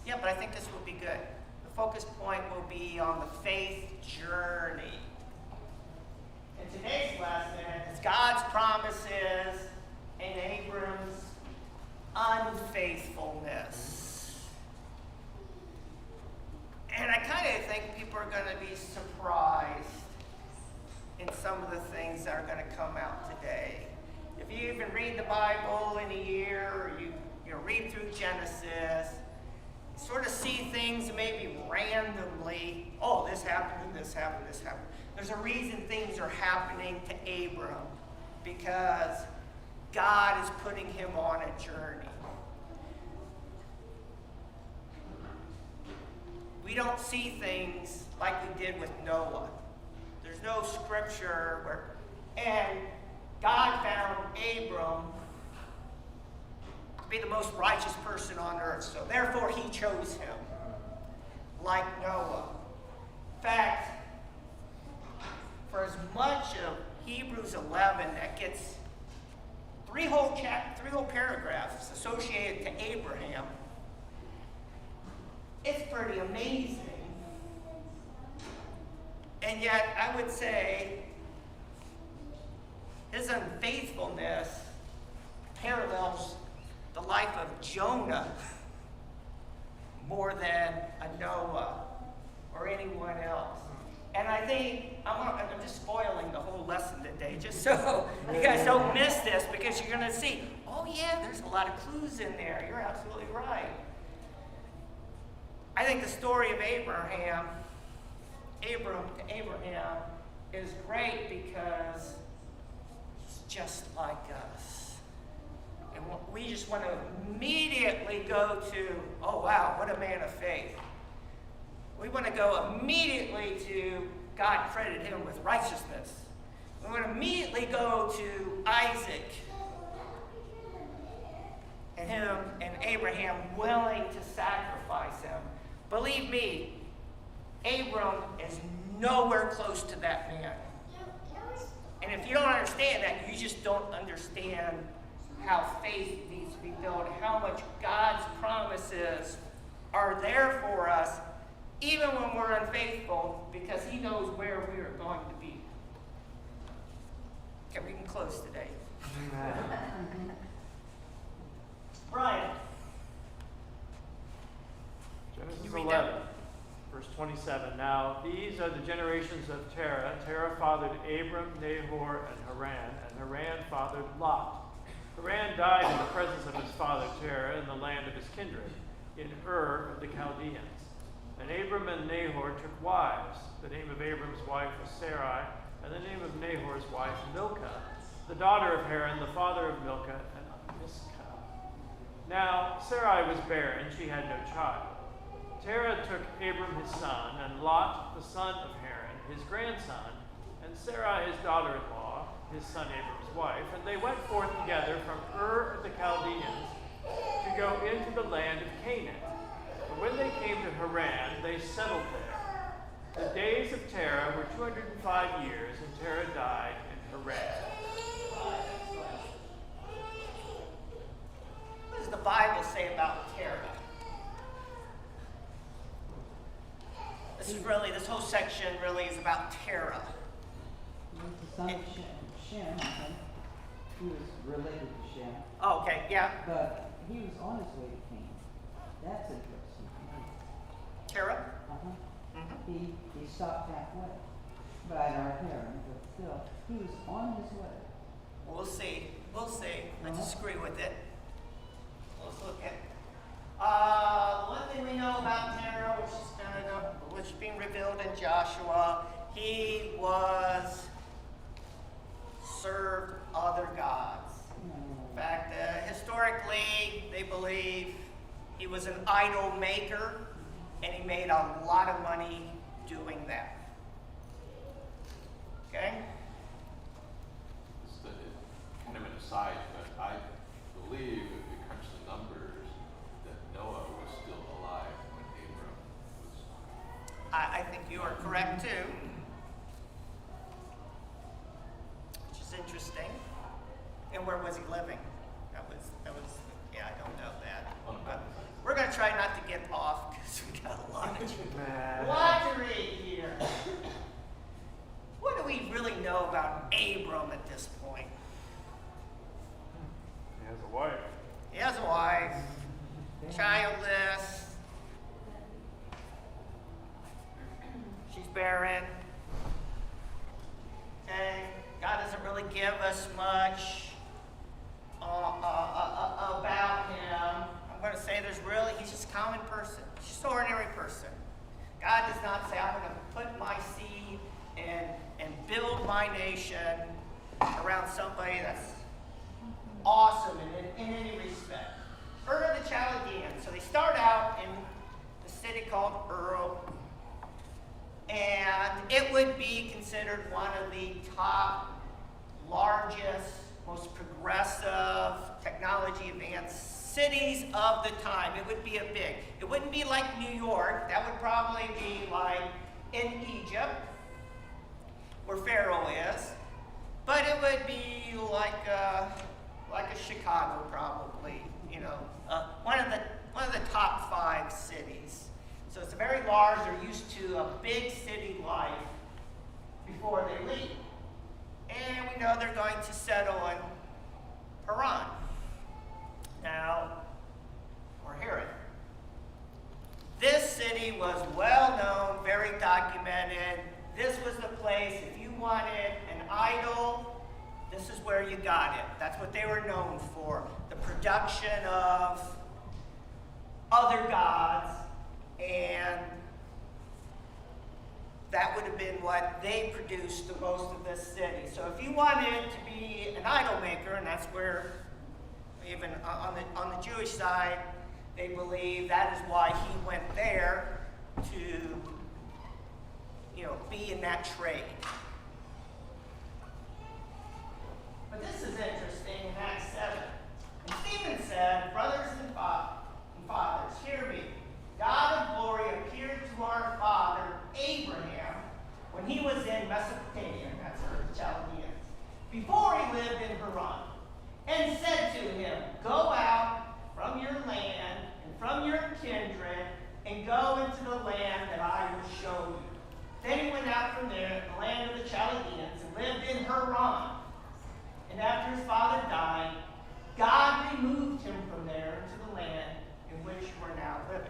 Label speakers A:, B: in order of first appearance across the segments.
A: Yeah, but I think this will be good. The focus point will be on the faith journey. And today's lesson is God's promises and Abram's unfaithfulness. And I kind of think people are going to be surprised in some of the things that are going to come out today. If you even read the Bible in a year, or you read through Genesis, you sort of see things maybe randomly. Oh, this happened, and this happened, this happened. There's a reason things are happening to Abram, because God is putting him on a journey. We don't see things like we did with Noah. There's no scripture where, and God found Abram to be the most righteous person on earth, so therefore he chose him, like Noah. In fact, for as much of Hebrews 11 that gets three whole paragraphs associated to Abraham, it's pretty amazing. And yet, I would say his unfaithfulness parallels the life of Jonah more than a Noah or anyone else. And I think, I'm just spoiling the whole lesson today, just so you guys don't miss this, because you're going to see, oh yeah, there's a lot of clues in there. You're absolutely right. I think the story of Abram to Abraham is great because he's just like us. And we just want to immediately go to, oh wow, what a man of faith. We want to go immediately to God credited him with righteousness. We want to immediately go to Isaac and him and Abraham willing to sacrifice him. Believe me, Abram is nowhere close to that man. And if you don't understand that, you just don't understand how faith needs to be built, how much God's promises are there for us, even when we're unfaithful, because he knows where we are going to be. Okay, we can close today. Brian.
B: Genesis 11, verse 27. Now, these are the generations of Terah. Terah fathered Abram, Nahor, and Haran, and Haran fathered Lot. Haran died in the presence of his father Terah in the land of his kindred, in Ur of the Chaldeans. And Abram and Nahor took wives. The name of Abram's wife was Sarai, and the name of Nahor's wife Milcah, the daughter of Haran, the father of Milcah, and Mizcah. Now Sarai was barren, she had no child. Terah took Abram his son, and Lot, the son of Haran, his grandson, and Sarai his daughter-in-law, his son Abram's wife, and they went forth together from Ur of the Chaldeans to go into the land of Canaan. But when they came to Haran, they settled there. The days of Terah were 205 years, and Terah died in Haran.
A: What does the Bible say about Terah? This whole section really is about Terah.
C: He was the son of Shem, I think. He was related to Shem.
A: Oh, okay, yeah.
C: But he was on his way to Canaan. That's interesting.
A: Terah?
C: Uh-huh.
A: Mm-hmm.
C: He stopped halfway by our Haran, but still, he was on his way.
A: We'll see. I disagree with it. Let's look at one thing we know about Terah, which is being revealed in Joshua. He served other gods. In fact, historically, they believe he was an idol maker, and he made a lot of money doing that. Okay?
D: It's kind of an aside, but I believe if you crunch the numbers, that Noah was still alive when Abram was.
A: I think you are correct too. Which is interesting. And where was he living? That was yeah, I don't know that. But we're going to try not to get off childless. She's barren. Okay, God doesn't really give us much about him. I'm going to say he's just a common person. He's just an ordinary person. God does not say, I'm going to put my seed and build my nation around somebody that's awesome in any respect. Ur of the Chaldeans. So they start out in the city called Ur, and it would be considered one of the top, largest, most progressive, technology advanced cities of the time. It would be it wouldn't be like New York. That would probably be like in Egypt, where Pharaoh is. But it would be like a Chicago, probably. One of the top 5 cities. So it's very large. They're used to a big city life before they leave. And we know they're going to settle in Haran. Now, we're hearing. This city was well known, very documented. This was the place, if you wanted an idol, this is where you got it. That's what they were known for. The production of other gods, and that would have been what they produced the most of this city. So if you wanted to be an idol maker, and that's where, even on the Jewish side, they believe that is why he went there to, be in that trade. But this is interesting in Acts 7. And Stephen said, brothers and fathers, hear me. God of glory appeared to our father Abraham when he was in Mesopotamia, that's Ur of the Chaldeans, before he lived in Haran, and said to him, go out from your land and from your kindred and go into the land that I will show you. Then he went out from there in the land of the Chaldeans and lived in Haran. And after his father died, God removed him from there into the land in which you are now living.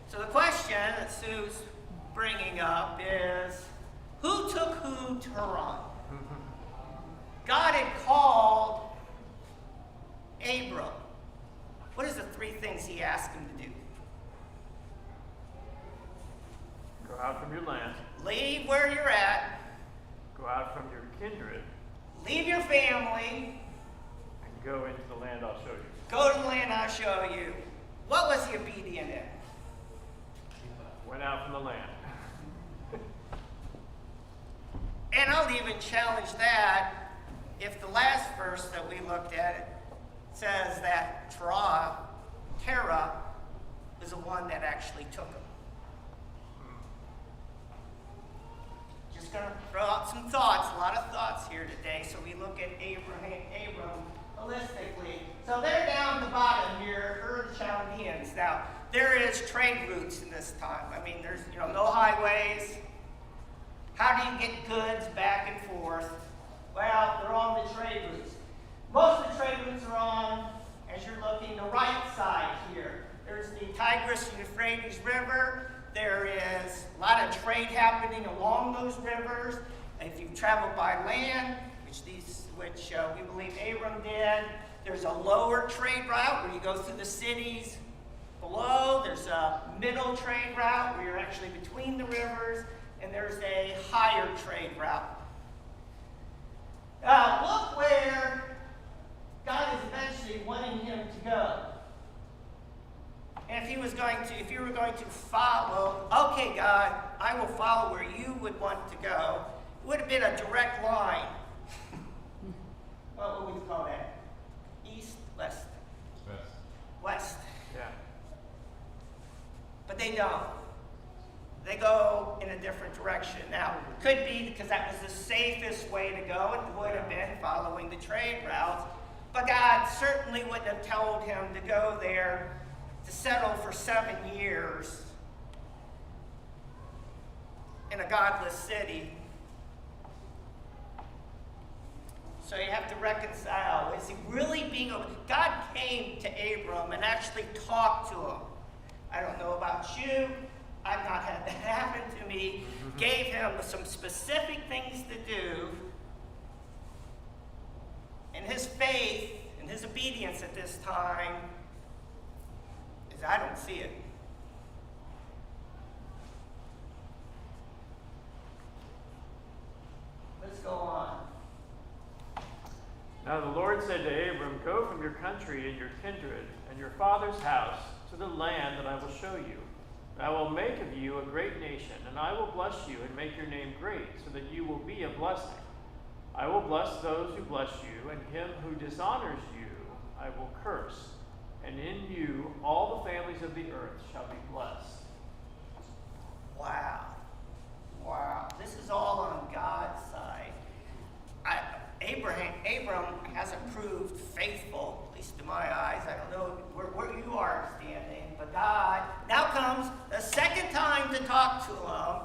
A: So the question that Sue's bringing up is, who took who to Haran? God had called Abram. What is the 3 things he asked him to do?
B: Go out from your land.
A: Leave where you're at.
B: Go out from your kindred.
A: Leave your family.
B: And go into the land I'll show you.
A: Go to the land I'll show you. What was he obedient in?
B: Went out from the land.
A: And I'll even challenge that if the last verse that we looked at says that Terah is the one that actually took him. Just going to throw out some thoughts, a lot of thoughts here today. So we look at Abram holistically. So they're down at the bottom here, Ur of the Chaldeans. Now, there is trade routes in this time. I mean, there's no highways. How do you get goods back and forth? Well, they're on the trade routes. Most of the trade routes are on, as you're looking, the right side here. There's the Tigris and Euphrates River. There is a lot of trade happening along those rivers. If you travel by land, which we believe Abram did, there's a lower trade route where you go through the cities below. There's a middle trade route where you're actually between the rivers, and there's a higher trade route. Now, look where God is eventually wanting him to go. And if you were going to follow, okay, God, I will follow where you would want to go, it would have been a direct line. What would we call that? East, west? West.
B: Yeah.
A: But they don't. They go in a different direction. Now, could be because that was the safest way to go. It would have been following the trade routes. But God certainly wouldn't have told him to go there to settle for 7 years in a godless city. So you have to reconcile. Is he really being God came to Abram and actually talked to him. I don't know about you. I've not had that happen to me. Gave him some specific things to do. And his faith and his obedience at this time is I don't see it. Let's go on.
B: Now the Lord said to Abram, "Go from your country and your kindred and your father's house to the land that I will show you. And I will make of you a great nation, and I will bless you and make your name great, so that you will be a blessing. I will bless those who bless you, and him who dishonors you I will curse. And in you all the families of the earth shall be blessed."
A: Wow. Wow. This is all on God's side. Abram hasn't proved faithful, at least in my eyes. I don't know where you are standing, but God now comes the second time to talk to him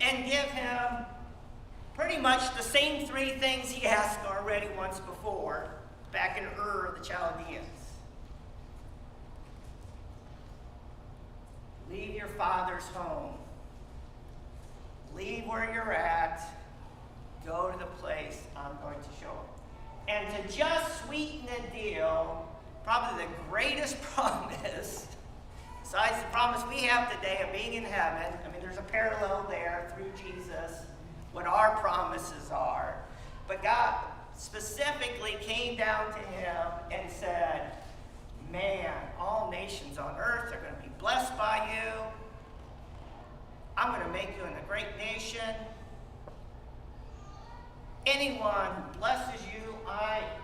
A: and give him pretty much the same three things he asked already once before, back in Ur of the Chaldeans. Leave your father's home. Leave where you're at. Go to the place I'm going to show him. And to just sweeten the deal, probably the greatest promise, besides the promise we have today of being in heaven, I mean, there's a parallel there through Jesus, what our promises are. But God specifically came down to him and said, man, all nations on earth are going to be blessed by you. I'm going to make you a great nation. Anyone who blesses you,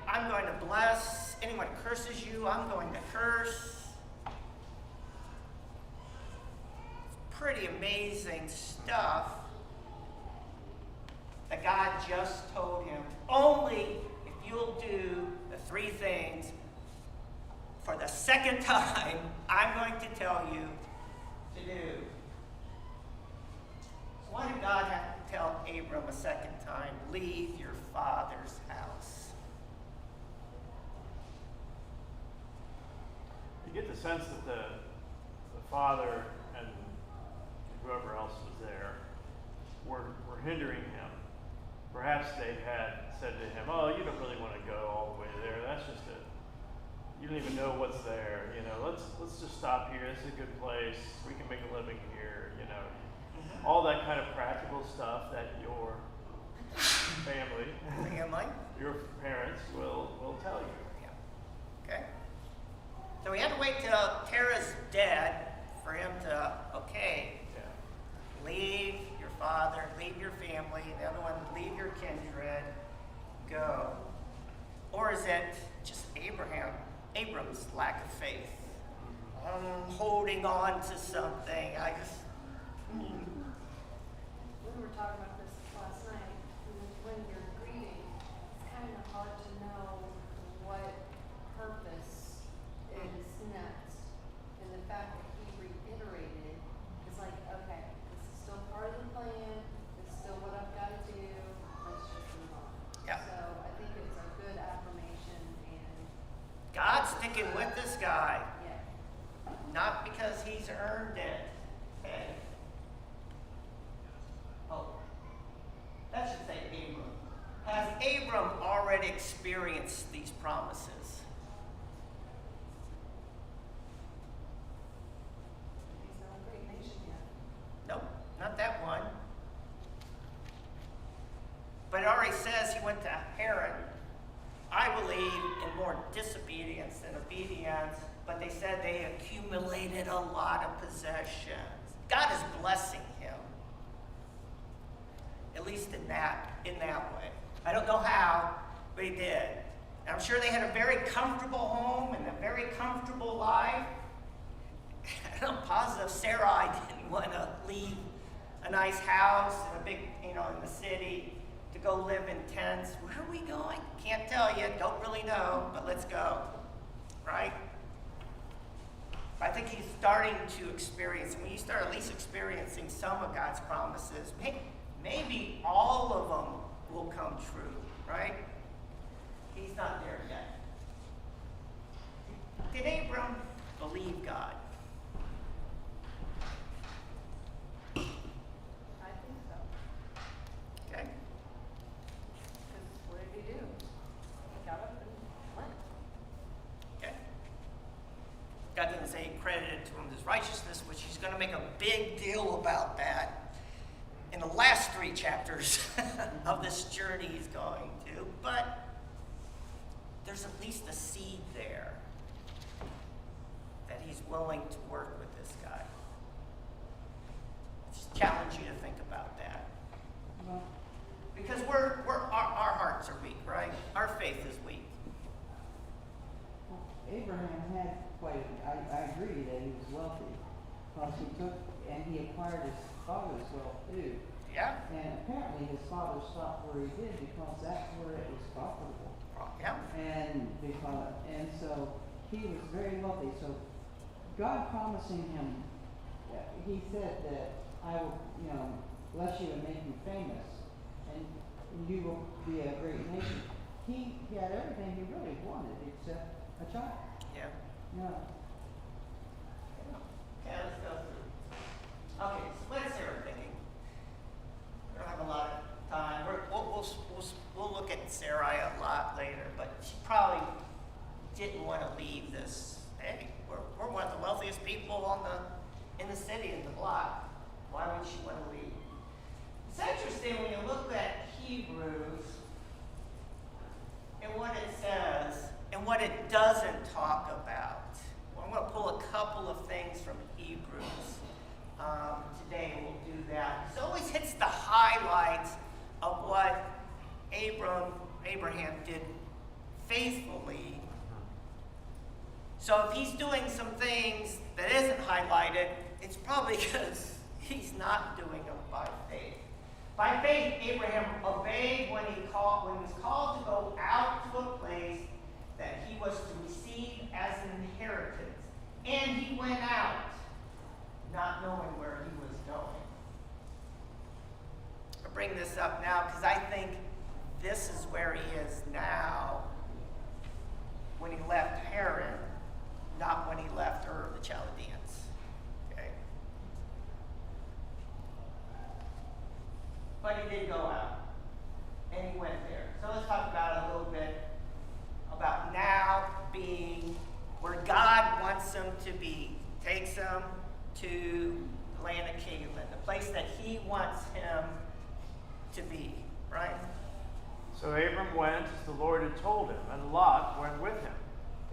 A: I'm going to bless. Anyone who curses you, I'm going to curse. It's pretty amazing stuff that God just told him. Only if you'll do the three things for the second time I'm going to tell you to do. So why did God have to tell Abram a second time, leave your father's house?
B: You get the sense that the father and whoever else was there were hindering him. Perhaps they had said to him, "Oh, you don't really want to go all the way there. That's just you don't even know what's there. You know, let's just stop here. It's a good place. We can make a living here. You know, all that kind of practical stuff that your family, your parents will tell you."
A: Yeah. Okay. So we had to wait till Terah's dead for him to, leave your father, leave your family, the other one, leave your kindred, go. Or is it just Abram's lack of faith? Holding on to something.
E: We were talking about this last night. When you're grieving, it's kind of hard to know what purpose is next. And the fact that he reiterated is like, okay, this is still part of the plan. This is still what I've got to do. Let's just move on.
A: Yeah.
E: So I think it's a good affirmation and
A: God's sticking with this guy,
E: yeah.
A: not because he's earned it. Okay. Oh, that should say Abram. Has Abram already experienced these promises?
E: He's not a great nation yet.
A: Nope, not that one. But it already says he went to Haran. I believe in more disobedience than obedience, but they said they accumulated a lot of possessions. God is blessing him, at least in that way. I don't know how, but he did. And I'm sure they had a very comfortable home and a very comfortable life. And I'm positive Sarai didn't want to leave a nice house and a big, in the city to go live in tents. Where are we going? Can't tell you. Don't really know, but let's go. Right? I think he's starting to experience, when you start at least experiencing some of God's promises, maybe all of them will come true, right? He's not there yet. Did Abram believe God?
E: I think so.
A: Okay.
E: Because what did he do? He got up and went.
A: Okay. God doesn't say he credited to him his righteousness, which he's going to make a big deal about that in the last 3 chapters of this journey he's going to. But there's at least a seed there that he's willing to work with this guy. Just challenge you to think about that.
C: Well,
A: Because our hearts are weak, right? Our faith is weak.
C: Abraham had quite, I agree that he was wealthy, because he took, and he acquired his father's wealth too.
A: Yeah?
C: And apparently his father stopped where he did because that's where it was profitable.
A: Yeah.
C: And so he was very wealthy. So God promising him, he said that I will, bless you and make you famous, and you will be a great nation. He had everything he really wanted except a child.
A: Yeah.
C: No.
A: Okay, let's go through. Okay, so what's Sarah thinking? We don't have a lot of time. We'll look at Sarai a lot later, but she probably didn't want to leave this. Hey, we're one of the wealthiest people in the city, in the block. Why would she want to leave? It's interesting when you look at Hebrews and what it says and what it doesn't talk about. Well, I'm going to pull a couple of things from Hebrews. Today we'll do that. It always hits the highlights of what Abraham did faithfully. So if he's doing some things that isn't highlighted, it's probably because he's not doing them by faith. By faith, Abraham obeyed when he was called to go out to a place that he was to receive as an inheritance. And he went out, not knowing where he was going. I bring this up now because I think this is where he is now when he left Haran, not when he left Ur of the Chaldeans. Okay? But he did go out, and he went there. So let's talk about it a little bit, about now being where God wants him to be. Takes him to the land of Canaan, the place that he wants him to be, right?
B: So Abram went as the Lord had told him, and Lot went with him.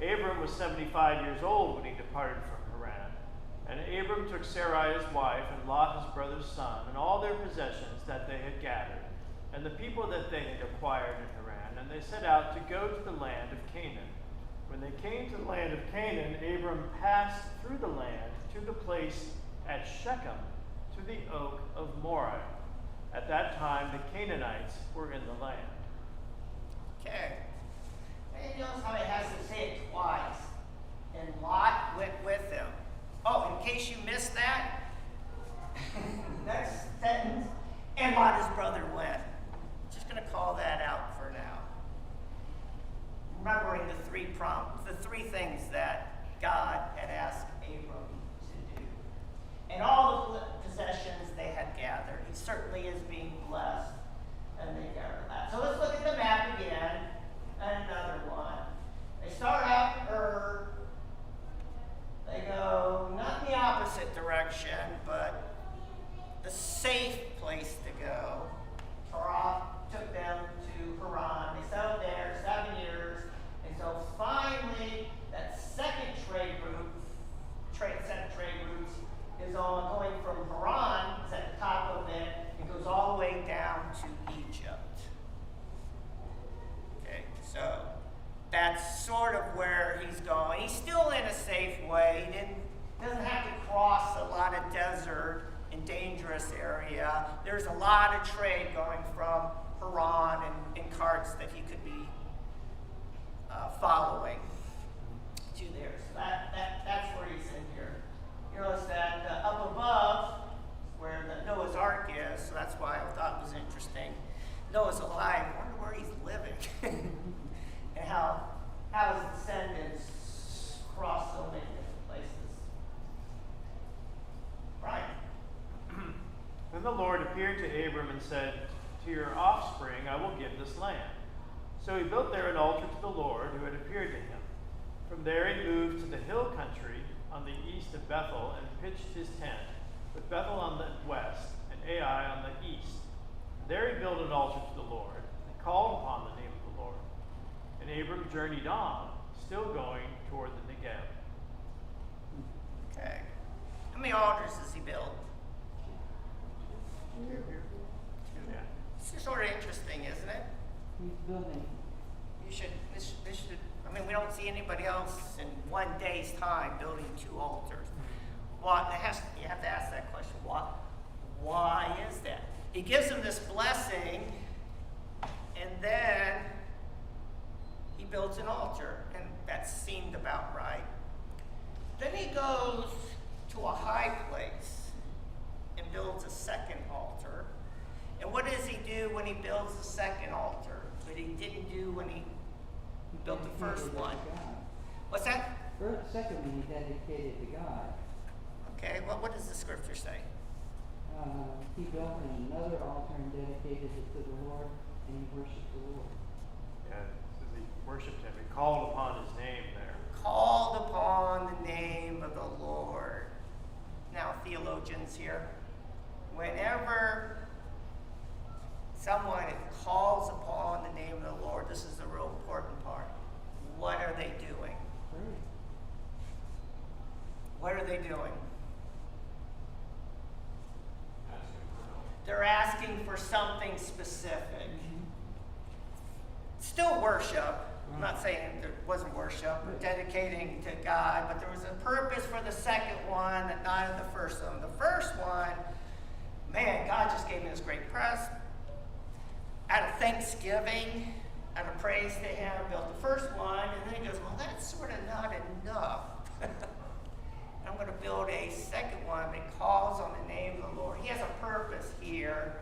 B: Abram was 75 years old when he departed from Haran. And Abram took Sarai his wife, and Lot his brother's son, and all their possessions that they had gathered, and the people that they had acquired in Haran, and they set out to go to the land of Canaan. When they came to the land of Canaan, Abram passed through the land to the place at Shechem, to the oak of Moreh. At that time, the Canaanites were in the land.
A: Okay. And notice how it has to say it twice. And Lot went with him. Oh, in case you missed that, next sentence, and Lot his brother went. Just going to call that out for now. Remembering the three things that God had asked Abram to do. And all the possessions they had gathered. He certainly is being blessed, and they gathered that. So let's look at the map again, and another one. They start out in Ur. They go not in the opposite direction, but the safe place to go. Torah took them to Haran. They settled there 7 years. And so finally, that second trade route is all going from Haran, it's at the top of it, it goes all the way down to Egypt. Okay, so that's sort of where he's going. He's still in a safe way. He doesn't have to cross a lot of desert and dangerous area. There's a lot of trade going from Haran and carts that he could be following to there. So that's where he's in here. You notice that up above where the Noah's Ark is, so that's why I thought it was interesting. Noah's alive. I wonder where he's living. And
B: the Lord appeared to Abram and said, "To your offspring I will give this land." So he built there an altar to the Lord who had appeared to him. From there he moved to the hill country on the east of Bethel and pitched his tent, with Bethel on the west and Ai on the east. There he built an altar to the Lord and called upon the name of the Lord. And Abram journeyed on, still going toward the Negev.
A: Okay. How many altars does he build?
B: Yeah.
A: It's sort of interesting, isn't it?
C: He's building.
A: This should, I mean, we don't see anybody else in one day's time building 2 altars. Why? You have to ask that question. Why is that? He gives them this blessing, and then he builds an altar, and that seemed about right. Then he goes to a high place and builds a second altar. And what does he do when he builds the second altar that he didn't do when he built the first one? What's that?
C: Second one, he dedicated to God.
A: Okay, well, what does the scripture say?
C: He built another altar and dedicated it to the Lord, and he worshiped the Lord.
B: Yeah, it says he worshipped him. He called upon his name there.
A: Called upon the name of the Lord. Now, theologians here, whenever someone calls upon the name of the Lord, this is the real important part. What are they doing?
C: Praise.
A: What are they doing?
D: Asking for help.
A: They're asking for something specific. Still worship. I'm not saying there wasn't worship, or dedicating to God, but there was a purpose for the second one, not in the first one. The first one, man, God just gave me this great press. Out of thanksgiving, out of praise to him, built the first one, and then he goes, well, that's sort of not enough. I'm going to build a second one that calls on the name of the Lord. He has a purpose here.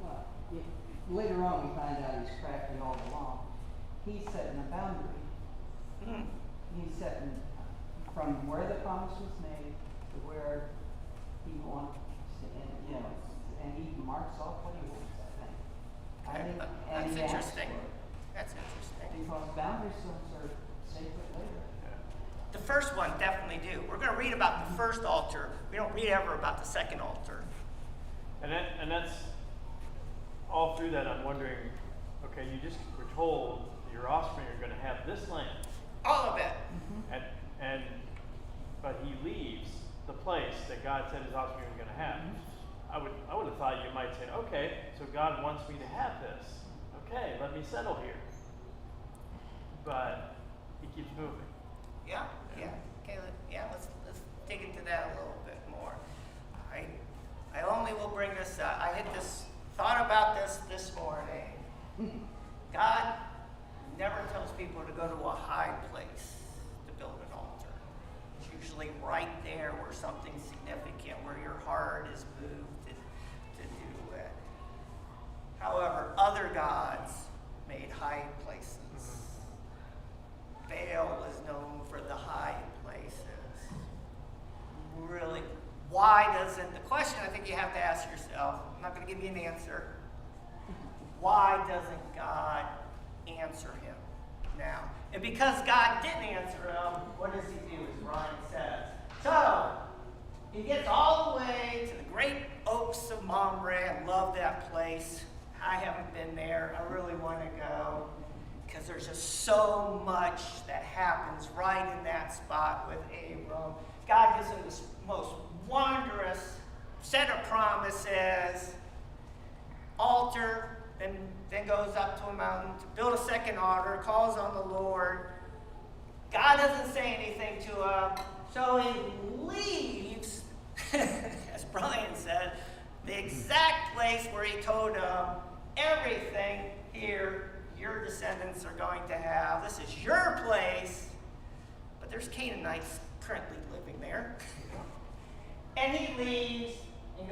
C: Well, later on, we find out he's crafty all along. He's setting a boundary.
A: Hmm.
C: He's setting from where the promise was made to where he wants to end, and he marks off what he wants, I think.
A: That's
C: he asks
A: interesting.
C: for it.
A: That's interesting.
C: Because boundary stones are sacred later.
A: The first one definitely do. We're going to read about the first altar. We don't read ever about the second altar.
B: And that's all through that. I'm wondering, okay, you just were told that your offspring are going to have this land,
A: All of it.
B: but he leaves the place that God said his offspring was going to have. I would have thought you might say, okay, so God wants me to have this. Okay, let me settle here. But he keeps moving.
A: Yeah. Okay, let's dig into that a little bit more. I only will bring this up. I thought about this morning. God never tells people to go to a high place to build an altar. It's usually right there where something significant, where your heart is moved to do it. However, other gods made high places. Baal was known for the high places. Really, why doesn't, the question I think you have to ask yourself, I'm not going to give you an answer. Why doesn't God answer him now? And because God didn't answer him, what does he do, as Ryan says? So, he gets all the way to the great oaks of Mamre. I love that place. I haven't been there. I really want to go, because there's just so much that happens right in that spot with Abram. God gives him this most wondrous set of promises, altar, then goes up to a mountain to build a second altar, calls on the Lord. God doesn't say anything to him, so he leaves, as Brian said, the exact place where he told him, everything here your descendants are going to have. This is your place. But there's Canaanites currently living there. And he leaves and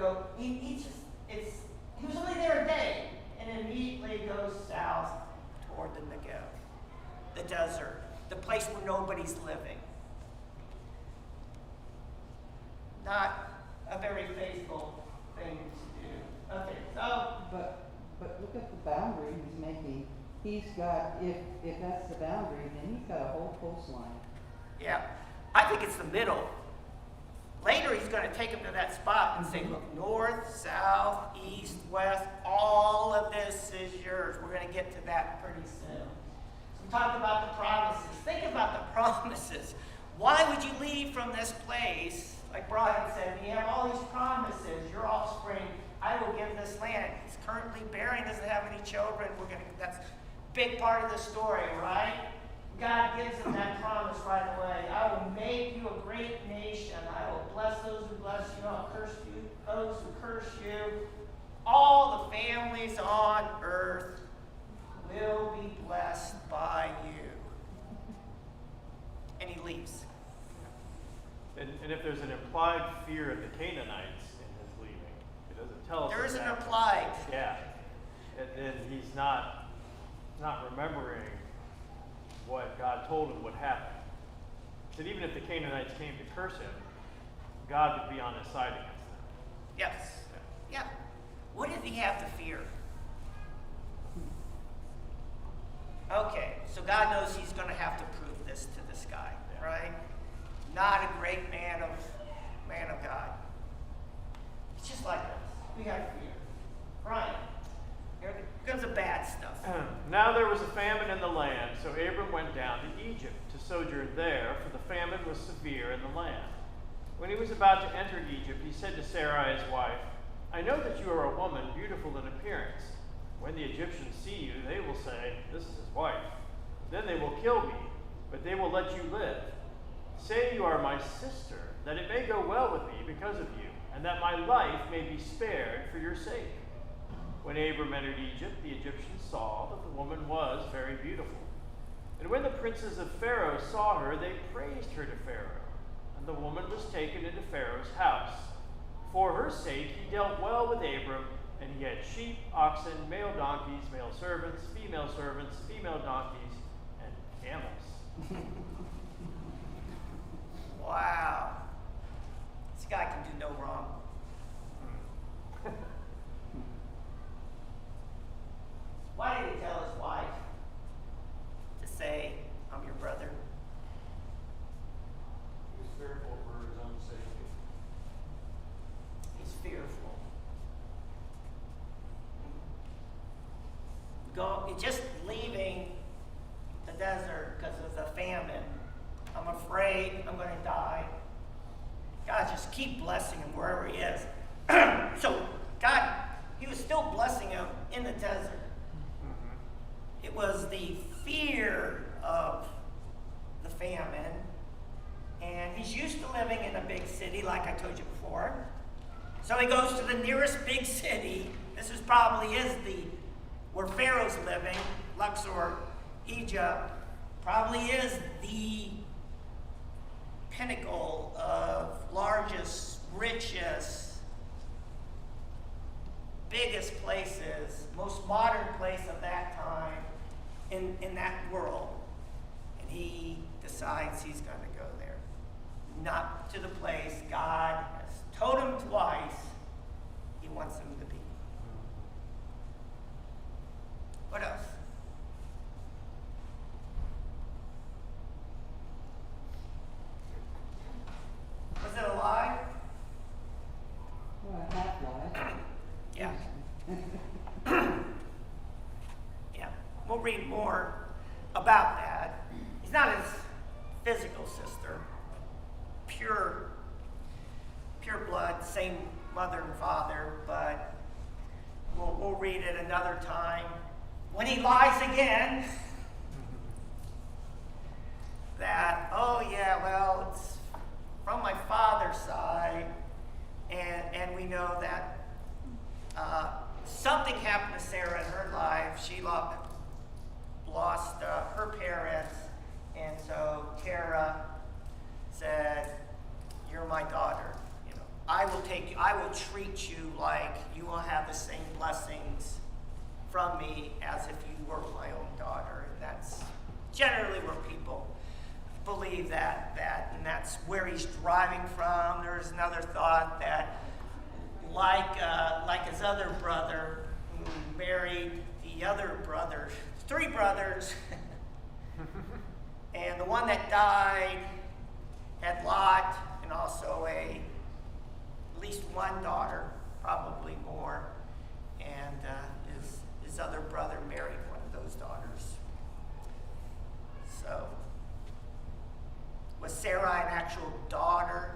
A: he was only there a day, and immediately goes south toward the Negev, the desert, the place where nobody's living. Not a very faithful thing to do. Okay, so
C: But look at the boundary he's making. He's got, if that's the boundary, then he's got a whole coastline.
A: yeah, I think it's the middle. Later, he's going to take him to that spot and say, look, north, south, east, west, all of this is yours. We're going to get to that pretty soon. So we talked about the promises. Think about the promises. Why would you leave from this place? Like Brian said, we have all these promises. Your offspring, I will give this land. He's currently barren, doesn't have any children. That's a big part of the story, right? God gives him that promise right away. I will make you a great nation. I will bless those who bless you. I'll curse you, those who curse you. All the families on earth will be blessed by you. And he leaves.
B: And if there's an implied fear of the Canaanites in his leaving, it doesn't tell us.
A: There is an
B: that.
A: implied.
B: Yeah. And he's not remembering what God told him would happen. He said even if the Canaanites came to curse him, God would be on his side against them.
A: Yes. Yeah. What did he have to fear? Okay, so God knows he's going to have to prove this to this guy, right? Not a great man of God. It's just like us. We have fear. Right. Here comes the bad stuff.
B: Now there was a famine in the land, so Abram went down to Egypt to sojourn there, for the famine was severe in the land. When he was about to enter Egypt, he said to Sarai his wife, I know that you are a woman beautiful in appearance. When the Egyptians see you, they will say, this is his wife. Then they will kill me, but they will let you live. Say you are my sister, that it may go well with me because of you, and that my life may be spared for your sake. When Abram entered Egypt, the Egyptians saw that the woman was very beautiful. And when the princes of Pharaoh saw her, they praised her to Pharaoh. And the woman was taken into Pharaoh's house. For her sake he dealt well with Abram, and he had sheep, oxen, male donkeys, male servants, female donkeys, and camels.
A: Wow. This guy can do no wrong. Why did he tell his wife to say, I'm your brother?
F: He was fearful for his own safety.
A: He's fearful. Just leaving the desert because of the famine. I'm afraid I'm going to die. God, just keep blessing him wherever he is. So God, he was still blessing him in the desert. It was the fear of the famine. And he's used to living in a big city, like I told you before. So he goes to the nearest big city. This is probably where Pharaoh's living, Luxor, Egypt, probably is the pinnacle of largest, richest, biggest places, most modern place of that time in that world. And he decides he's going to go there. Not to the place God has told him twice he wants him to be. What else? Was it a lie?
C: Well, a half lie.
A: Yeah. Yeah. We'll read more about that. He's not his physical sister. Pure blood, same mother and father, but we'll read it another time. When he lies again, that, oh yeah, well, it's from my father's side, and we know that something happened to Sarah in her life. She lost her parents, and so Tara said, "You're my daughter. You know, I will take you. I will treat you like you will have the same blessings from me as if you were my own daughter." And that's generally where people believe that, and that's where he's driving from. There's another thought that like his other brother who married the other brothers, 3 brothers, and the one that died had Lot and also at least one daughter, probably more, and his other brother married one of those daughters. So, was Sarai an actual daughter?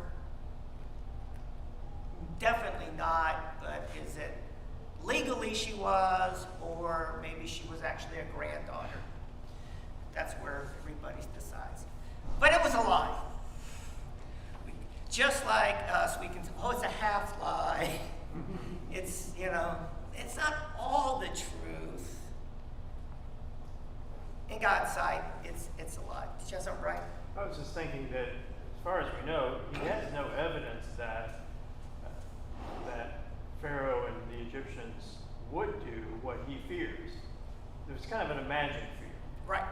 A: Definitely not, but is it legally she was, or maybe she was actually a granddaughter? That's where everybody decides. But it was a lie. Just like us, we can say, oh, it's a half lie. It's, it's not all the truth. In God's sight, it's a lie. Did you have something right?
B: I was just thinking that, as far as we know, he has no evidence that Pharaoh and the Egyptians would do what he fears. There's kind of an imagined fear,
A: Right.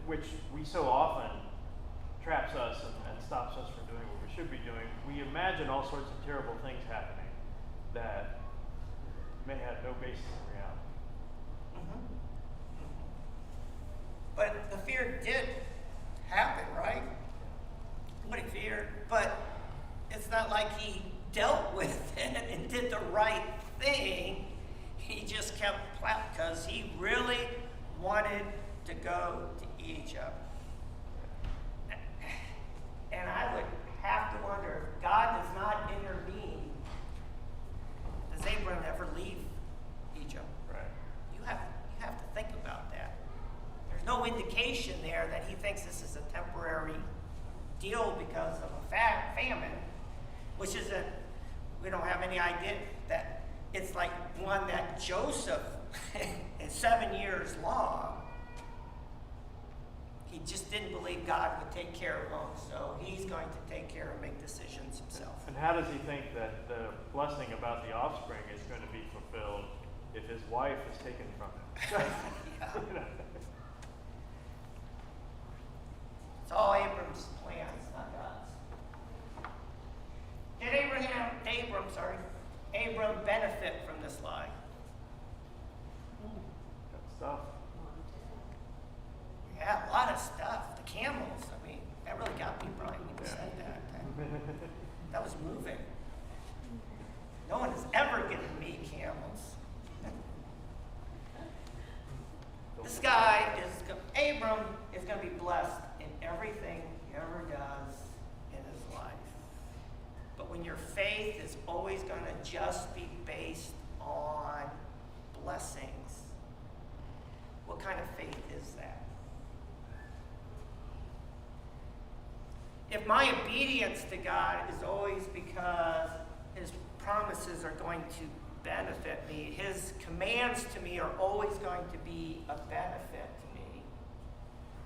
B: which we so often traps us and stops us from doing what we should be doing. We imagine all sorts of terrible things happening that may have no basis in reality.
A: Mm-hmm. But the fear did happen, right? What he feared, but it's not like he dealt with it and did the right thing. He just kept plowing because he really wanted to go to Egypt. And I would have to wonder, if God does not intervene, does Abraham ever leave Egypt?
B: Right.
A: You have to think about that. There's no indication there that he thinks this is a temporary deal because of a famine, which isn't, we don't have any idea that it's like one that Joseph is 7 years long. He just didn't believe God would take care of him, so he's going to take care and make decisions himself.
B: And how does he think that the blessing about the offspring is going to be fulfilled if his wife is taken from him?
A: Yeah. It's all Abram's plans, not God's. Did Abram benefit from this lie?
B: Good stuff.
A: Yeah, a lot of stuff. The camels, I mean, that really got me, Brian, when you said that. That was moving. No one has ever given me camels. This guy Abram is going to be blessed in everything he ever does in his life. But when your faith is always going to just be based on blessings, what kind of faith is that? If my obedience to God is always because his promises are going to benefit me, his commands to me are always going to be a benefit to me,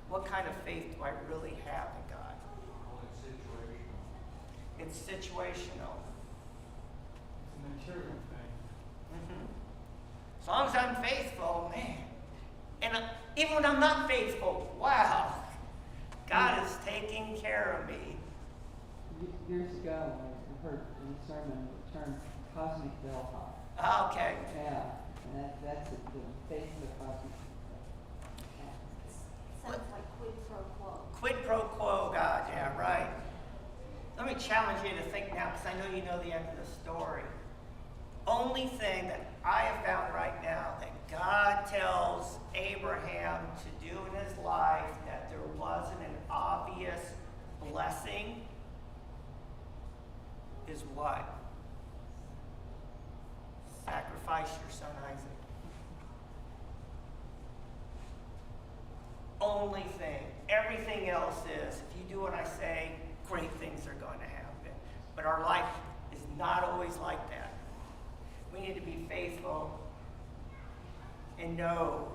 A: what kind of faith do I really have in God?
F: Well, it's situational.
A: It's situational.
F: It's a material thing.
A: Mm-hmm. As long as I'm faithful, man. And even when I'm not faithful, wow, God is taking care of me.
C: Years ago, I heard in a sermon the term cosmic bellhop.
A: Okay.
C: Yeah, and that's the faith of the cosmic bellhop.
E: Sounds like quid pro quo.
A: Quid pro quo, God, yeah, right. Let me challenge you to think now, because I know you know the end of the story. Only thing that I have found right now that God tells Abraham to do in his life that there wasn't an obvious blessing is what? Sacrifice your son Isaac. Only thing. Everything else is, if you do what I say, great things are going to happen. But our life is not always like that. We need to be faithful and know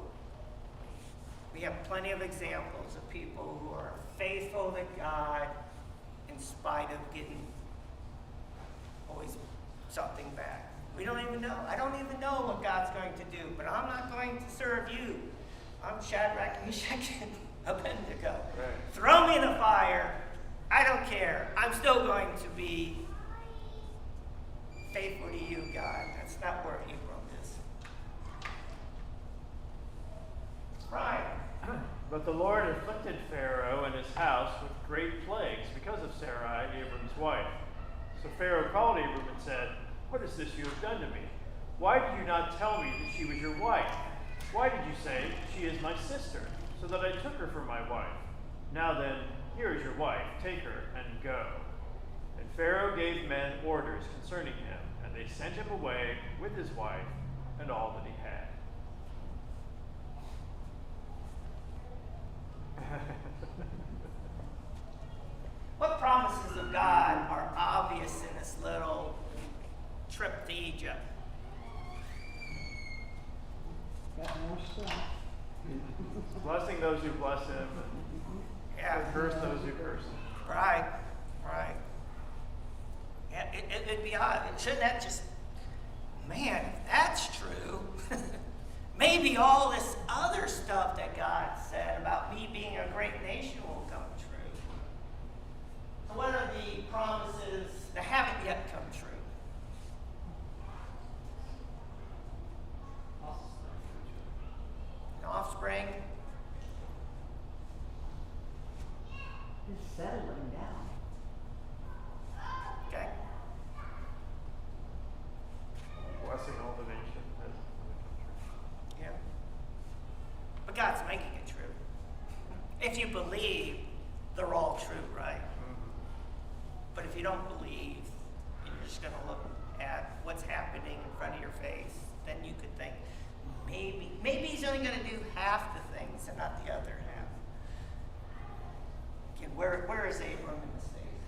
A: we have plenty of examples of people who are faithful to God in spite of getting always something back. We don't even know. I don't even know what God's going to do, but I'm not going to serve you. I'm Shadrach, Meshach, and Abednego.
B: Right.
A: Throw me in the fire. I don't care. I'm still going to be faithful to you, God. That's not where Abram is. Right.
B: But the Lord afflicted Pharaoh and his house with great plagues because of Sarai, Abram's wife. So Pharaoh called Abram and said, "What is this you have done to me? Why did you not tell me that she was your wife? Why did you say, 'She is my sister,' so that I took her for my wife? Now then, here is your wife. Take her and go." And Pharaoh gave men orders concerning him, and they sent him away with his wife and all that he had.
A: What promises of God are obvious in this little trip to Egypt?
C: Got more stuff.
B: Blessing those who bless him, and curse those who curse him.
A: Right, right. Yeah, it'd be odd. Shouldn't that just, man, if that's true, maybe all this other stuff that God said about me being a great nation will come true. So what are the promises that haven't yet come true? An offspring.
C: It's settling down.
A: Okay.
B: Blessing all the nations as in the country.
A: Yeah. But God's making it true. If you believe, they're all true, right? But if you don't believe, and you're just going to look at what's happening in front of your face, then you could think, maybe he's only going to do half the things and not the other half. Again, where is Abram in this phase?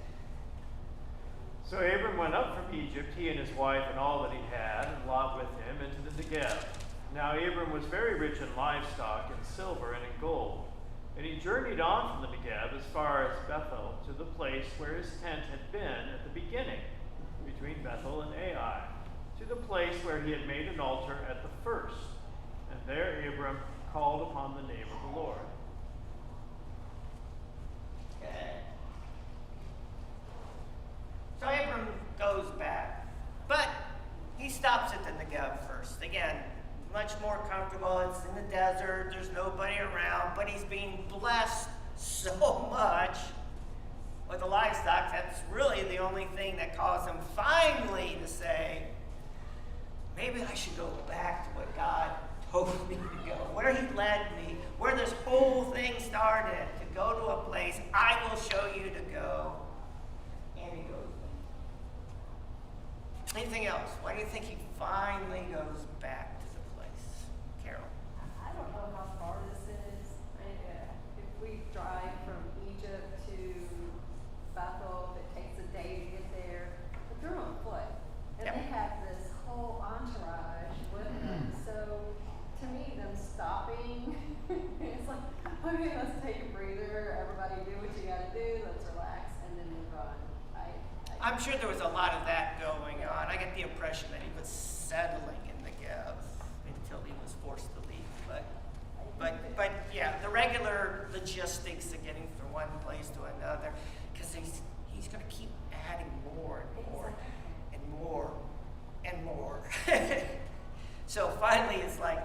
B: So Abram went up from Egypt, he and his wife and all that he had, and Lot with him, into the Negev. Now Abram was very rich in livestock, in silver, and in gold. And he journeyed on from the Negev as far as Bethel, to the place where his tent had been at the beginning, between Bethel and Ai, to the place where he had made an altar at the first. And there Abram called upon the name of the Lord.
A: Okay. So Abram goes back, but he stops at the Negev first. Again, much more comfortable. It's in the desert. There's nobody around, but he's being blessed so much with the livestock. That's really the only thing that caused him finally to say, maybe I should go back to what God told me to go, where he led me, where this whole thing started, to go to a place I will show you to go. And he goes back. Anything else? Why do you think he finally goes back to the place? Carol.
E: I don't know how far this is. If we drive from Egypt to Bethel, it takes a day to get there. But they're on foot. And
A: Yep.
E: they have this whole entourage with them. So to me, them stopping, it's like, okay, let's take a breather. Everybody do what you gotta do. Let's relax and then move on.
A: I'm sure there was a lot of that going on. I get the impression that he was settling in the Negev until he was forced to leave. But yeah, the regular logistics of getting from one place to another, because he's going to keep adding more and more and more and more. So finally, it's like,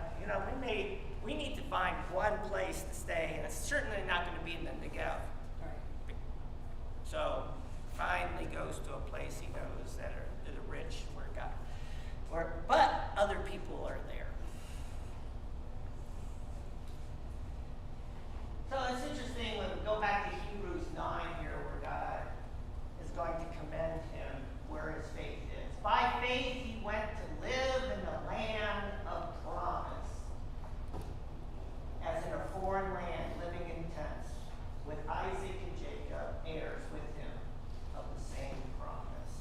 A: we need to find one place to stay, and it's certainly not going to be in the Negev.
E: Right.
A: So finally goes to a place he knows that are rich, but other people are there. So it's interesting when we go back to Hebrews 9 here, where God is going to commend him where his faith is. By faith he went to live in the land of promise, as in a foreign land, living in tents, with Isaac and Jacob, heirs with him of the same promise.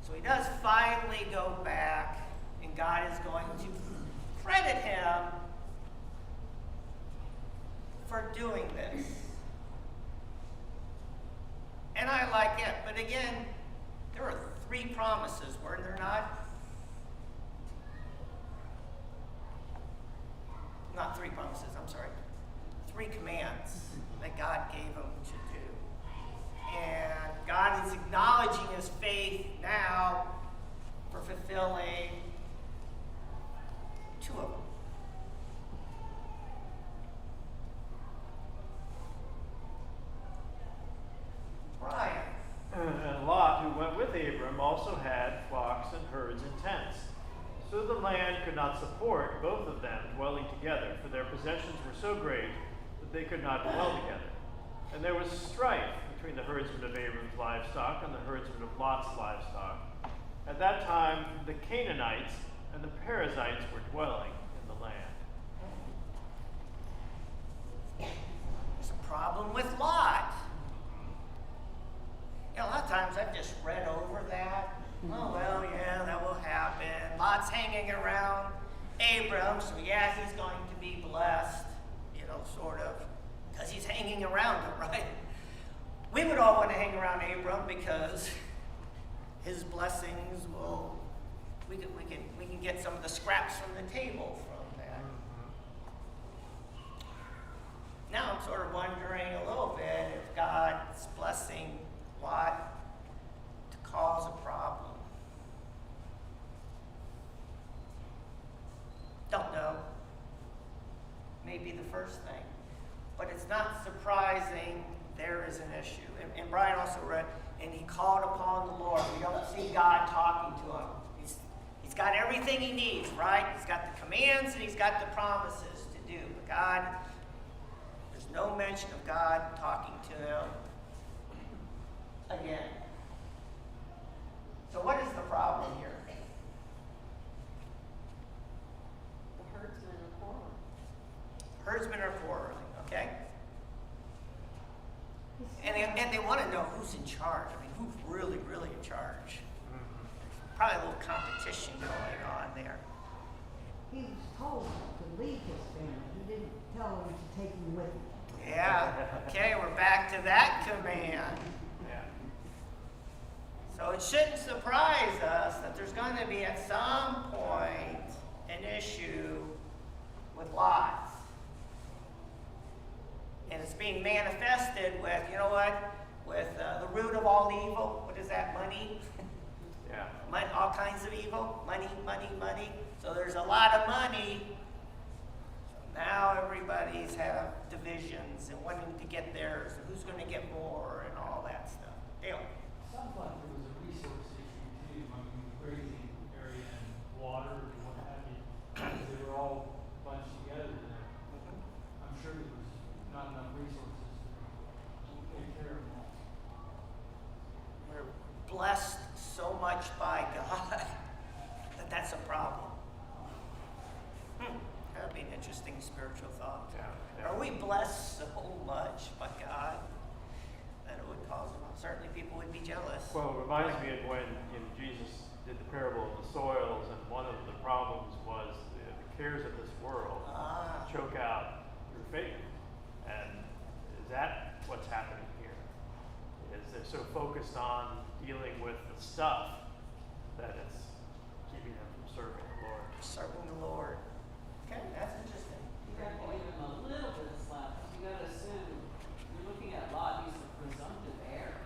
A: So he does finally go back, and God is going to credit him for doing this. And I like it, but again, there were 3 promises, were there not? Not 3 promises, I'm sorry. 3 commands that God gave him to do. And God is acknowledging his faith now for fulfilling fulfilling 2 of them. Brian.
B: And Lot, who went with Abram, also had flocks and herds and tents. So the land could not support both of them dwelling together, for their possessions were so great that they could not dwell together. And there was strife between the herdsmen of Abram's livestock and the herdsmen of Lot's livestock. At that time, the Canaanites and the Perizzites were dwelling in the land.
A: There's a problem with Lot. You know, a lot of times I've just read over that. Oh, well, yeah, that will happen. Lot's hanging around Abram, so yeah, he's going to be blessed, you know, sort of, because he's hanging around him, right? We would all want to hang around Abram because his blessings will, we can get some of the scraps from the table from that. Now I'm sort of wondering a little bit if God's blessing Lot to cause a problem. Don't know. Maybe the first thing. But it's not surprising there is an issue. And Brian also read, and he called upon the Lord. We don't see God talking to him. He's got everything he needs, right? He's got the commands and he's got the promises to do. But God, there's no mention of God talking to him again. So what is the problem here?
E: The herdsmen are quarreling.
A: Herdsmen are quarreling, okay? And they want to know who's in charge. I mean, who's really, really in charge? Probably a little competition going on there.
G: He was told to leave his family. He didn't tell him to take him with him.
A: Yeah, okay, we're back to that command.
B: Yeah.
A: So it shouldn't surprise us that there's going to be at some point an issue with Lot. And it's being manifested with, you know what, with the root of all evil. What is that? Money?
B: Yeah.
A: Money, all kinds of evil. Money, money, money. So there's a lot of money. So now everybody's have divisions and wanting to get theirs and who's going to get more and all that stuff. Dale.
F: Sounds like there was a resource issue too, I mean, grazing area and water and what have you, because they were all bunched together there. I'm sure there was not enough resources to take care of them all.
A: We're blessed so much by God that that's a problem. That would be an interesting spiritual thought.
B: Yeah.
A: Are we blessed so much by God that it would cause them? Certainly people would be jealous.
B: Well, it reminds me of when Jesus did the parable of the soils, and one of the problems was the cares of this world choke out your faith. And is that what's happening here? Is they're so focused on dealing with the stuff that it's keeping them from serving the Lord.
A: Serving the Lord. Okay, that's interesting.
C: You got to give him a little bit of slack. You got to assume you're looking at Lot. He's the presumptive heir.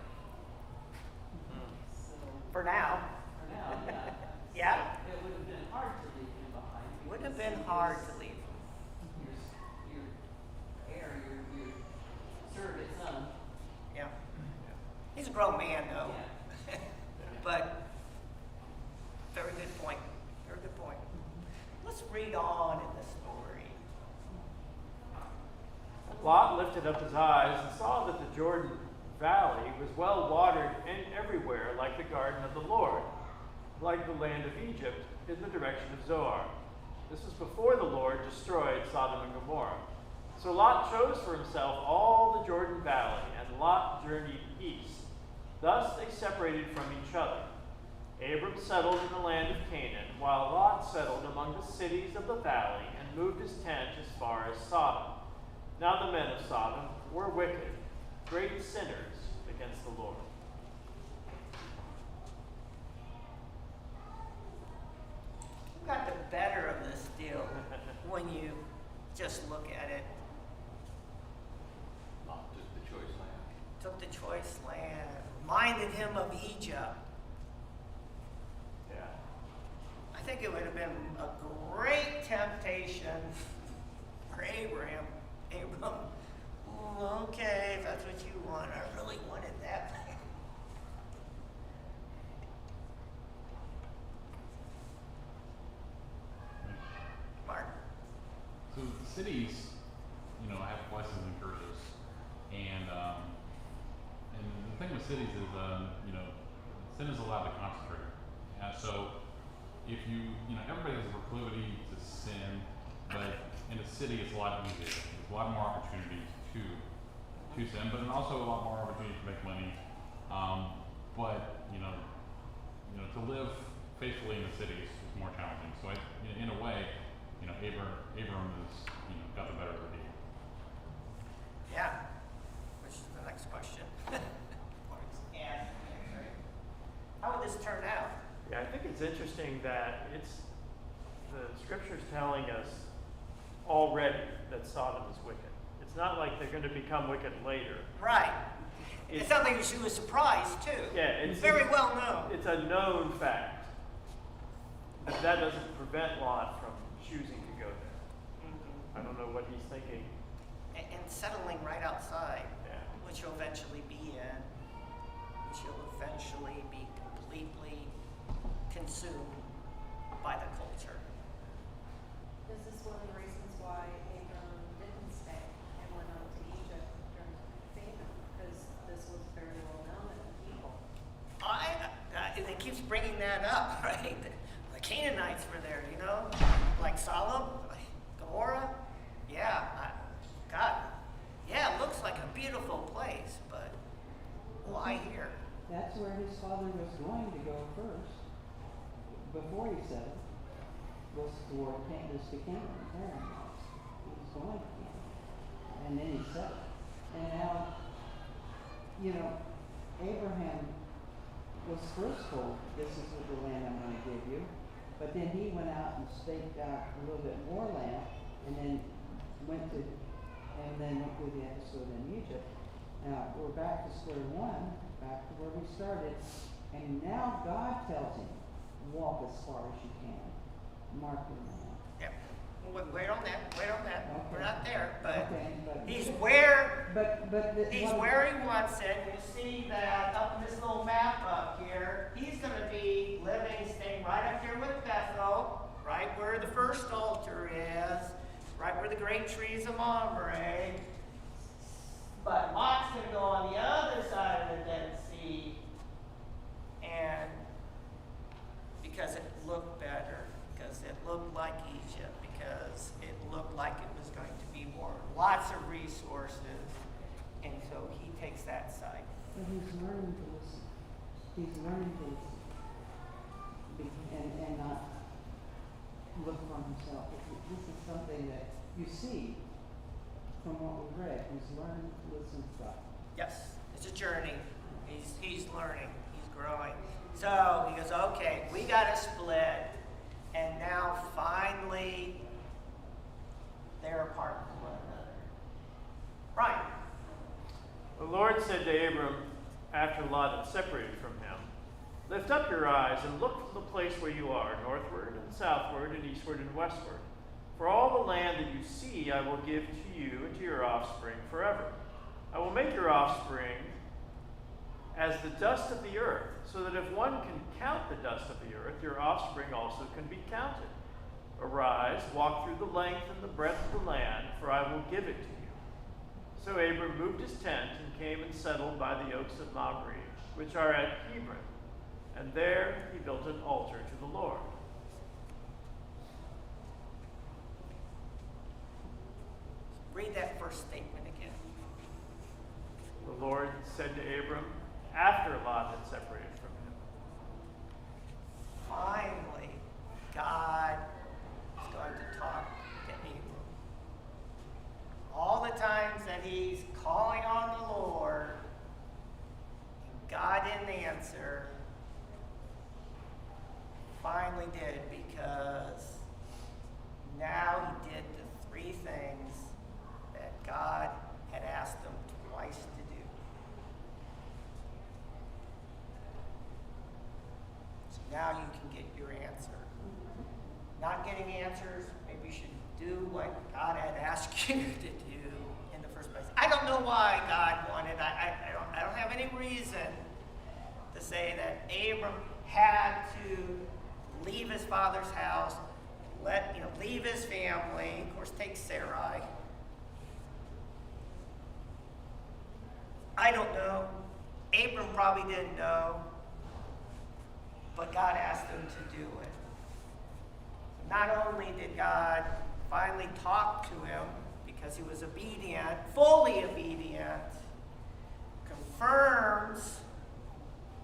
C: So
A: For now.
C: for now, yeah.
A: Yeah.
C: It would have been hard to leave him behind.
A: Would have
C: because
A: been
C: he
A: hard
C: was
A: to leave them.
C: Your heir, your surrogate son.
A: Yeah. He's a grown man, though.
C: Yeah.
A: But very good point. Very good point. Let's read on in the story.
B: Lot lifted up his eyes and saw that the Jordan Valley was well watered and everywhere like the garden of the Lord, like the land of Egypt in the direction of Zoar. This was before the Lord destroyed Sodom and Gomorrah. So Lot chose for himself all the Jordan Valley, and Lot journeyed east. Thus they separated from each other. Abram settled in the land of Canaan, while Lot settled among the cities of the valley and moved his tent as far as Sodom. Now the men of Sodom were wicked, great sinners against the Lord.
A: Who got the better of this deal when you just look at it?
D: Not just the choice land.
A: Took the choice land, reminded him of Egypt.
B: Yeah.
A: think it would have been a great temptation for Abram. Okay, if that's what you want. I really wanted that. Mark.
H: So cities, have blessings and curses, and the thing with cities is, sin is allowed to concentrate. So if everybody has a proclivity to sin, but in a city it's a lot easier. There's a lot more opportunities to sin, but also a lot more opportunities to make money. But to live faithfully in the cities is more challenging. So in a way, Abram is got the better of the deal.
A: Yeah. Which is the next question. And how would this turn out?
B: Yeah, I think it's interesting that the scripture's telling us already that Sodom is wicked. It's not like they're going to become wicked later.
A: Right. It's something that she was surprised too.
B: Yeah, it's
A: very well known.
B: It's a known fact. But that doesn't prevent Lot from choosing to go there. I don't know what he's thinking.
A: And settling right outside,
B: Yeah.
A: which you'll eventually be in, which you'll eventually be completely consumed by the culture.
E: This is one of the reasons why Abram didn't stay and went on to Egypt during famine, because this was very well known in the people.
A: It keeps bringing that up, right? The Canaanites were there, like Sodom, like Gomorrah. Yeah, it looks like a beautiful place, but why here?
C: That's where his father was going to go first, before he settled, was toward Candace to Canaan. He was going to Canaan. And then he settled. And now, Abraham was first told, this is the land I'm going to give you. But then he went out and staked out a little bit more land, and then went through the episode in Egypt. Now, we're back to square one, back to where we started. And now God tells him, walk as far as you can. Mark your land.
A: Yep. Wait on that. Okay. We're not there, but he's
C: where
A: he wants it. You see that up in this little map up here, he's going to be staying right up here with Bethel, right where the first altar is, right where the great trees of Mamre. But Lot's going to go on the other side of the Dead Sea, and because it looked better, because it looked like Egypt, because it looked like it was going to be lots of resources, and so he takes that side.
C: But he's learning to listen. He's learning to listen. And not look for himself. This is something that you see from what we've read. He's learning to listen to God.
A: Yes, it's a journey. He's learning. He's growing. So he goes, okay, we got to split, and now finally they're apart from one another. Right.
B: The Lord said to Abram, after Lot had separated from him, lift up your eyes and look from the place where you are, northward and southward and eastward and westward. For all the land that you see I will give to you and to your offspring forever. I will make your offspring as the dust of the earth, so that if one can count the dust of the earth, your offspring also can be counted. Arise, walk through the length and the breadth of the land, for I will give it to you. So Abram moved his tent and came and settled by the oaks of Mamre, which are at Hebron. And there he built an altar to the Lord.
A: Read that first statement again.
B: The Lord said to Abram, after Lot had separated from him.
A: Finally, God is going to talk to Abram. All the times that he's calling on the Lord, and God didn't answer, finally did, because now he did the three things that God had asked him twice to do. So now you can get your answer. Not getting answers, maybe you should do what God had asked you to do in the first place. I don't know why God wanted, I don't have any reason to say that Abram had to leave his father's house, leave his family, of course take Sarai. I don't know. Abram probably didn't know, but God asked him to do it. Not only did God finally talk to him because he was obedient, fully obedient, confirms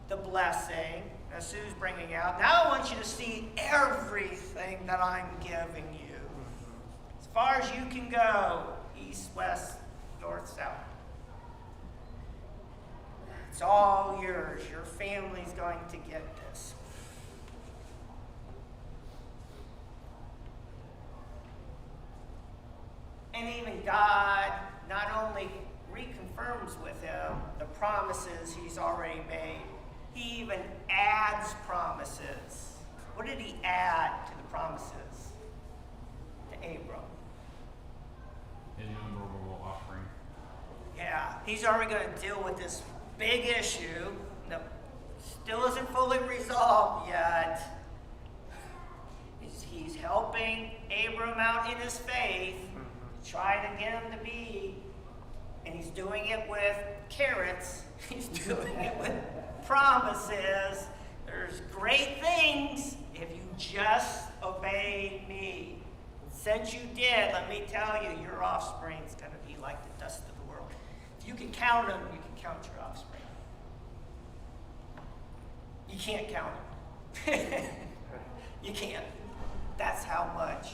A: the blessing that Sue's bringing out. Now I want you to see everything that I'm giving you. As far as you can go, east, west, north, south. It's all yours. Your family's going to get this. And even God not only reconfirms with him the promises he's already made, he even adds promises. What did he add to the promises to Abram?
H: Innumerable offering.
A: Yeah, he's already going to deal with this big issue that still isn't fully resolved yet. He's helping Abram out in his faith, trying to get him to be, and he's doing it with carrots. He's doing it with promises. There's great things if you just obey me. Since you did, let me tell you, your offspring's going to be like the dust of the world. If you can count them, you can count your offspring. You can't count them. You can't. That's how much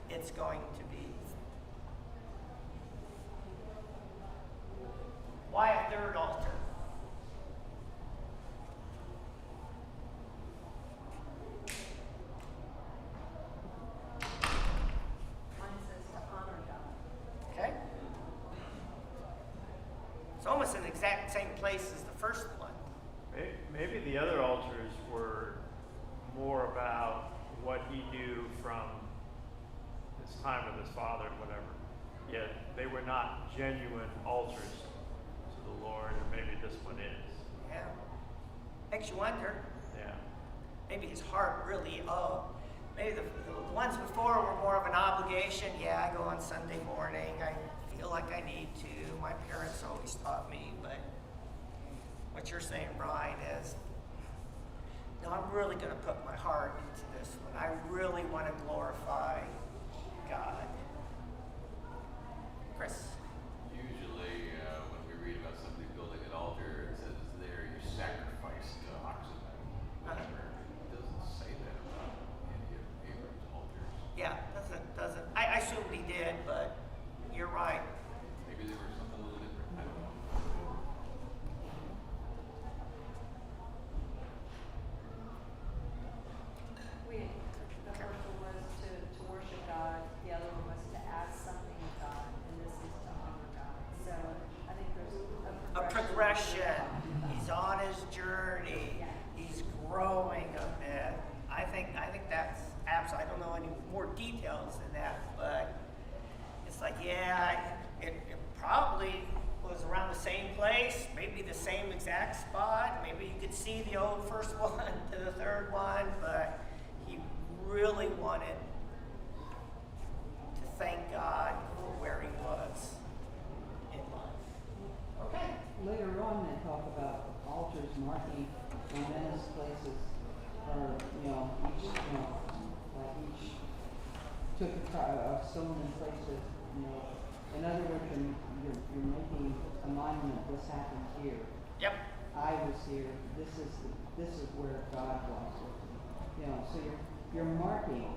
A: it's going to be. Why a third altar?
E: Mine says to honor God.
A: Okay? It's almost in the exact same place as the first one.
B: Maybe the other altars were more about what he knew from his time with his father, whatever. Yet they were not genuine altars to the Lord, or maybe this one is.
A: Yeah. Makes you wonder.
B: Yeah.
A: Maybe his heart really, maybe the ones before were more of an obligation. Yeah, I go on Sunday morning. I feel like I need to. My parents always taught me, but what you're saying, Brian, is, no, I'm really going to put my heart into this one. I really want to glorify God. Chris?
D: Usually, when we read about somebody building an altar, it says there you sacrifice the oxen, whatever. It doesn't say that about any of Abram's altars.
A: Yeah, doesn't. I assumed he did, but you're right.
D: Maybe there was something a little different. I don't know.
E: The first one was to worship God, the other one was to ask something of God, and this is to honor God. So I think there's
A: A progression. He's on his journey.
E: Yeah.
A: He's growing a bit. I think that's absolutely. I don't know any more details than that, but it's like, yeah, it probably was around the same place, maybe the same exact spot. Maybe you could see the old first one to the third one, but he really wanted to thank God for where he was in life. Okay.
C: Later on, they talk about altars marking momentous places, or each took a stone and placed it. In other words, you're making a monument. This happened here.
A: Yep.
C: I was here. This is where God was. So you're marking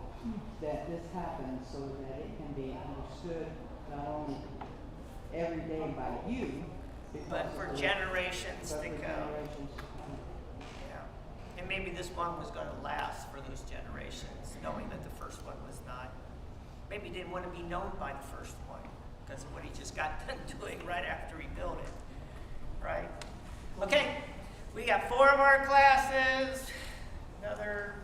C: that this happened so that it can be understood not only every day by you,
A: But for generations
C: but
A: to
C: for
A: come.
C: generations to come.
A: Yeah. And maybe this one was going to last for those generations, knowing that the first one was not. Maybe he didn't want to be known by the first one because of what he just got done doing right after he built it. Right? Okay. We got 4 more classes. Another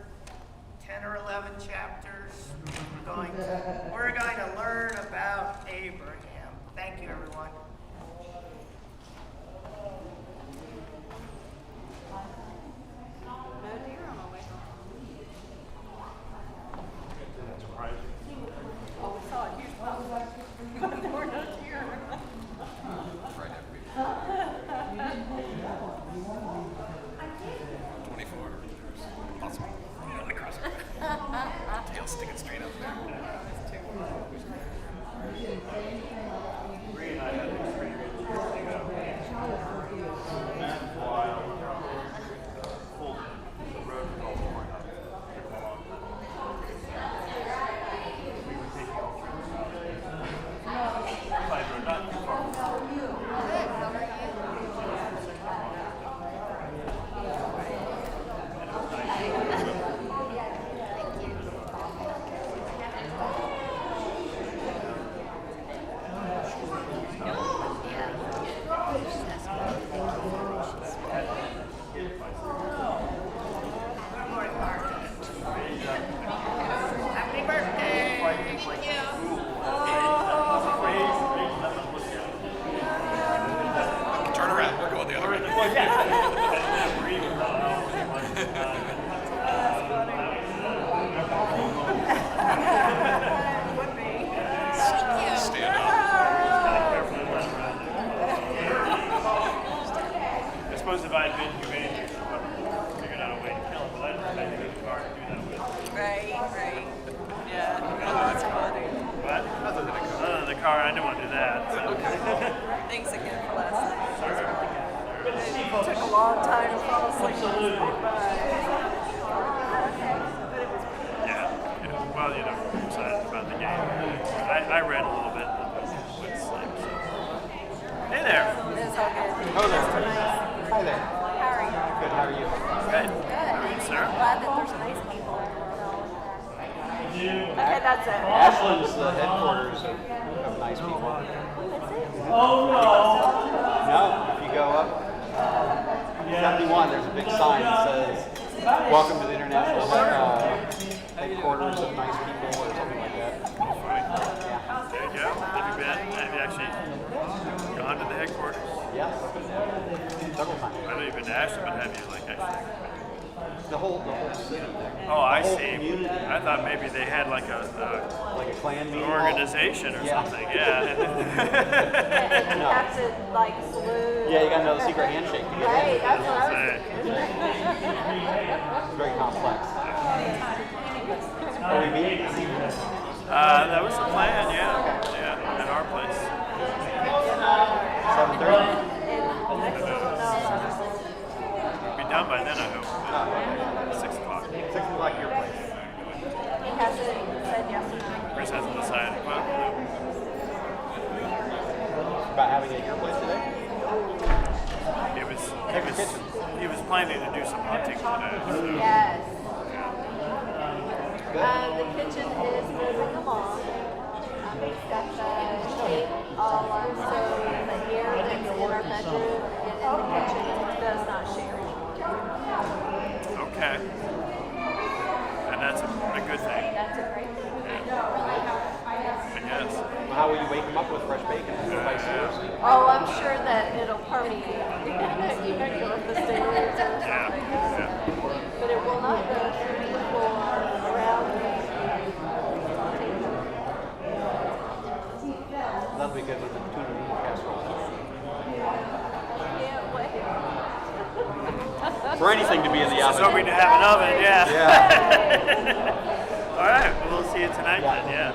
B: Well, you know, I'm excited about the game. I read a little bit. Hey there.
E: It's all good.
I: Hello there.
E: Nice.
I: Hi there.
E: How are you?
I: Good, how are you?
B: Good. How are you, sir?
E: Glad that there's nice people. Okay, that's it.
I: Ashland's the headquarters of nice people. No, if you go up 71, there's a big sign that says, "Welcome to the International Headquarters of Nice People," or something like that.
B: There you go. Have you been? Have you actually gone to the headquarters?
I: Yes, several times.
B: I know you've been to Ashland, but have you like actually?
I: The whole city.
B: Oh, I
I: The whole
B: see.
I: community.
B: I thought maybe they had like
I: Like a clan
B: an
I: meeting.
B: organization or
I: Yeah.
B: something. Yeah.
E: And you
I: No.
E: have to like salute.
I: Yeah, you gotta know the secret handshake to get
E: Right,
I: in.
E: that's what I was
B: Say.
E: thinking.
I: It's very complex. Are we meeting?
B: That was the plan. Yeah. Yeah. At our place.
I: 7:30?
B: Be done by then, I hope.
I: Oh,
B: 6 o'clock.
I: 6 o'clock your place.
E: He hasn't said yes or no.
B: Chris hasn't decided. Well,
I: About having it at your place today?
B: he was planning to do some hunting today. So.
E: Yes.
I: Good.
E: The kitchen is moving along. It's got the tape all on, so the air that's in our bedroom and in the kitchen does not share.
B: Okay. And that's a good thing,
E: That's a great thing.
B: I guess.
I: Well, how will you wake them up with fresh bacon or vice versa?
E: Oh, I'm sure that it'll permeate. You might go up the stairs or something.
B: Yeah.
E: But it will not go through the floor around the
I: That'll be good with the tuna meat casserole.
E: Can't wait.
I: For anything to be in the oven.
B: So we have an oven, yeah.
I: Yeah.
B: All right, well, we'll see you tonight then, yeah.